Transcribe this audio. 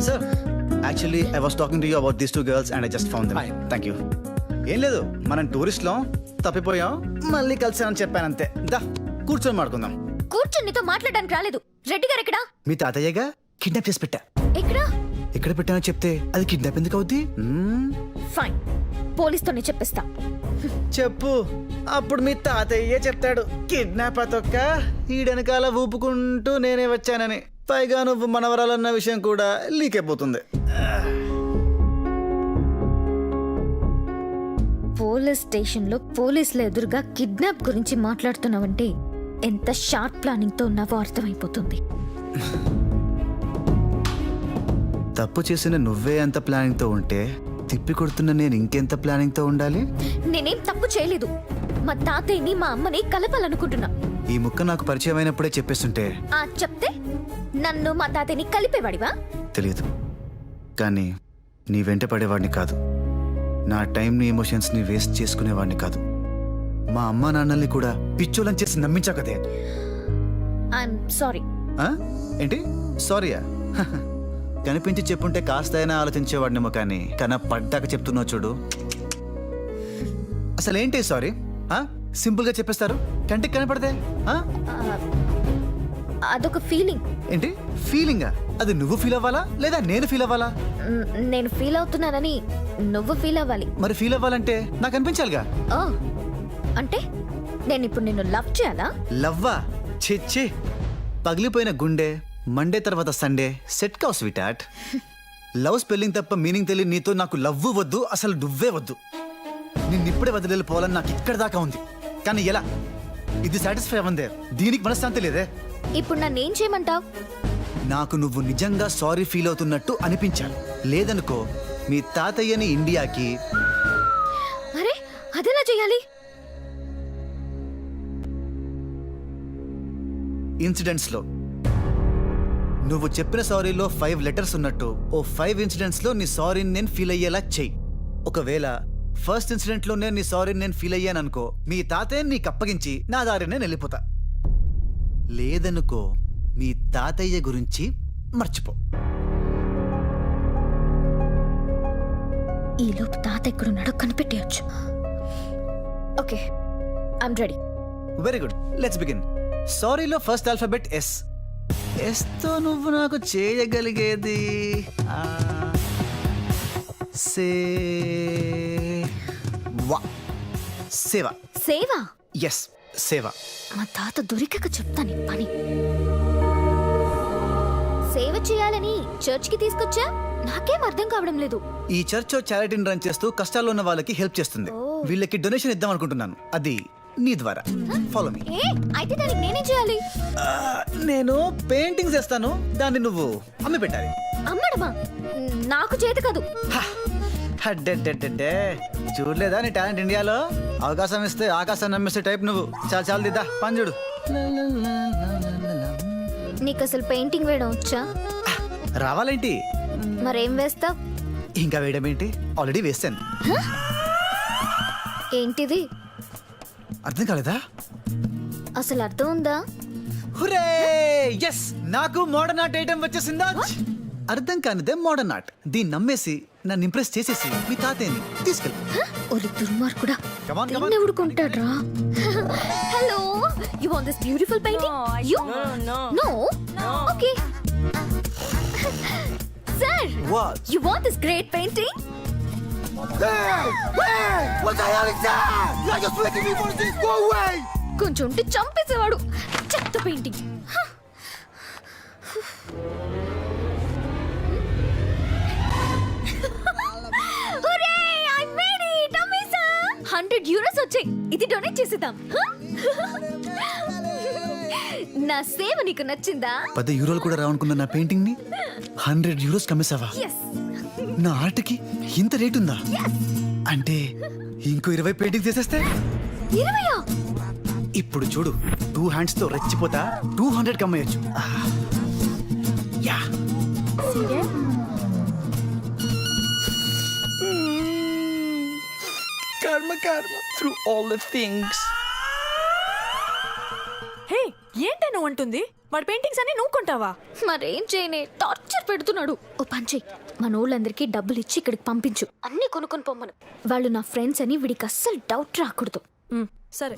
Sir actually I was talking to you about these 2 girls and I just found them. Thank you. ఏం లేదు, మనం టూరిస్ట్లో తప్పిపోయాం, మళ్ళీ కలిసామని చెప్పాను అంతే. దా కూర్చొని మాట్లాడుకుందాం. కూర్చొని నీతో మాట్లాడడానికి రాలేదు. రెడ్డి గారు ఎక్కడా? మీ తాతయ్యగా కిడ్నాప్ చేసి పెట్టా. ఎక్కడా? ఎక్కడ పెట్టానో చెప్తే అది కిడ్నాప్ ఎందుకు అవుద్ది? ఫైన్, పోలీస్తోనే చెప్పిస్తా. చెప్పు, అప్పుడు మీ తాతయ్యే చెప్తాడు కిడ్నాప్ అతొక్క ఈడెనకాల ఊపుకుంటూ నేనే వచ్చానని. పైగా నువ్వు మనవరాలన్న విషయం కూడా లీక్ అయిపోతుంది. పోలీస్ స్టేషన్ లో పోలీసుల ఎదురుగా కిడ్నాప్ గురించి మాట్లాడుతున్నావంటే ఎంత షార్ప్ ప్లానింగ్ తో ఉన్నావో అర్థమైపోతుంది. తప్పు చేసిన నువ్వే ఎంత ప్లానింగ్ తో ఉంటే తిప్పి కొడుతున్న నేను ఇంకెంత ప్లానింగ్ తో ఉండాలి? నేనేం తప్పు చేయలేదు. మా తాతయ్యని మా అమ్మని కలపాలనుకుంటున్నా. ఈ ముక్క నాకు పరిచయం అయినప్పుడే చెప్పేస్తుంటే. చెప్తే నన్ను మా తాతయ్యని కలిపేవాడివా? తెలియదు, కానీ నీ వెంట పడేవాడిని కాదు. నా టైంని ఎమోషన్స్ని వేస్ట్ చేసుకునేవాడిని కాదు. మా అమ్మా నాన్నల్ని కూడా పిచ్చోలని చేసి నమ్మించా కదే. I'm sorry. ఏంటి సారీయా? కనిపించి చెప్పుంటే కాస్తైనా ఆలోచించేవాడినేమో, కానీ పడ్డాక చెప్తున్నావు చూడు. అసలు ఏంటి సారీ? సింపుల్ గా చెప్పేస్తారు, కంటికి కనపడదే. అదొక ఫీలింగ్. ఏంటి ఫీలింగా? అది నువ్వు ఫీల్ అవ్వాలా లేదా నేను ఫీల్ అవ్వాలా? నేను ఫీల్ అవుతున్నానని నువ్వు ఫీల్ అవ్వాలి. మరి ఫీల్ అవ్వాలంటే నాకు అనిపించాలిగా. అంటే నేను ఇప్పుడు నిన్ను లవ్ చేయాలా? లవ్వా? ఛీ, పగిలిపోయిన గుండె మండే తర్వాత సండే సెట్ కావు స్వీట్ హార్ట్. లవ్ స్పెల్లింగ్ తప్ప మీనింగ్ తెలియని నీతో నాకు లవ్ వద్దు, అసలు నువ్వే వద్దు. నిన్నిప్పుడే వదిలిపోవాలని నాకు ఇక్కడ దాకా ఉంది, కానీ ఎలా? ఇది సాటిస్ఫై అవ్వందే, దీనికి మనశ్శాంతి లేదే. ఇప్పుడు నన్నేం చేయమంటావ్? నాకు నువ్వు నిజంగా సారీ ఫీల్ అవుతున్నట్టు అనిపించాలి. లేదనుకో మీ తాతయ్యని ఇండియాకి. అరే అదెలా చేయాలి? ఇన్సిడెంట్స్ లో నువ్వు చెప్పిన సారీలో 5 లెటర్స్ ఉన్నట్టు ఓ 5 ఇన్సిడెంట్స్ లో నీ సారీని నేను ఫీల్ అయ్యేలా చెయ్యి. ఒకవేళ ఫస్ట్ ఇన్సిడెంట్ లోనే నీ సారీని నేను ఫీల్ అయ్యాననుకో, మీ తాతయ్యని నీకు అప్పగించి నా దారి నేను వెళ్ళిపోతా. లేదనుకో మీ తాతయ్య గురించి మర్చిపో. ఈలోపు తాత ఎక్కడున్నాడో కనిపెట్టేయచ్చు. Okay, I'm ready. Very good, let's begin. సారీలో ఫస్ట్ ఆల్ఫాబెట్ ఎస్. ఎస్ తో నువ్వు నాకు చేయగలిగేది సేవ. సేవ? ఎస్, సేవ. మా తాత దొరికక చెప్తాను ఈ పని. సేవ చేయాలని చర్చ్కి తీసుకొచ్చా, నాకేం అర్థం కావడం లేదు. ఈ చర్చ్ చారిటీని రన్ చేస్తూ కష్టాల్లో ఉన్న వాళ్ళకి హెల్ప్ చేస్తుంది. వీళ్ళకి డొనేషన్ ఇద్దాం అనుకుంటున్నాను, అది నీ ద్వారా. Follow me. అయితే దానికి నేనేం చేయాలి? నేను పెయింటింగ్స్ చేస్తాను, దాన్ని నువ్వు అమ్మి పెట్టాలి. అమ్మడమా? నాకు చేత కాదు. చూడలేదా నీ టాలెంట్ ఇండియాలో? అవకాశం ఇస్తే ఆకాశం నమ్మేసే టైప్ నువ్వు. చాలా దిద్దా పని చూడు. నీకు అసలు పెయింటింగ్ వేయడం వచ్చా? రావాలేంటి? మరేం వేస్తావ్? ఇంకా వేయడం ఏంటి, ఆల్రెడీ వేస్తాను. ఏంటిది? అర్థం కాలేదా? అసలు అర్థం ఉందా? హురే, yes, నాకు మోడర్న్ ఆర్ట్ ఐటమ్ వచ్చేసిందా? అర్థం కానిదే మోడర్న్ ఆర్ట్. దీన్ని నమ్మేసి నన్ను ఇంప్రెస్ చేసేసి మీ తాతయ్యని తీసుకెళ్ళి. ఒలి దుర్మార్గుడా, ఎవడు కొంటాడ్రా? Hello, you want this beautiful painting? You know. Okay sir, What? You want this great painting? What the hell is that? You are just making me want to go away. కొంచెం ఉంటే చంపేసేవాడు. చెత్త పెయింటింగ్. €100 వచ్చాయి. ఇది donate చేసేద్దాం. నా సేవ నీకు నచ్చిందా? €10 కూడా రావనుకున్న నా పెయింటింగ్ ని €100 కమ్మేసావా? నా ఆర్ట్ కి ఇంత రేట్ ఉందా? అంటే ఇంకో 20 పెయింటింగ్ చేసేస్తే 20? ఇప్పుడు చూడు, 2 హ్యాండ్స్ తో రెచ్చిపోతా 200 కమ్మేయచ్చు. Yeah. Karma through all the things. Hey, ఏంటను అంటుంది? వాడి పెయింటింగ్స్ అన్ని నువ్వు కొంటావా? మరేం చేయనే, టార్చర్ పెడుతున్నాడు. ఓ పంచే, మన ఊళ్ళందరికీ డబ్బులు ఇచ్చి ఇక్కడికి పంపించు, అన్నీ కొనుక్కొని పొమ్మను. వాళ్ళు నా ఫ్రెండ్స్ అని వీడికి అస్సలు డౌట్ రాకూడదు. సరే.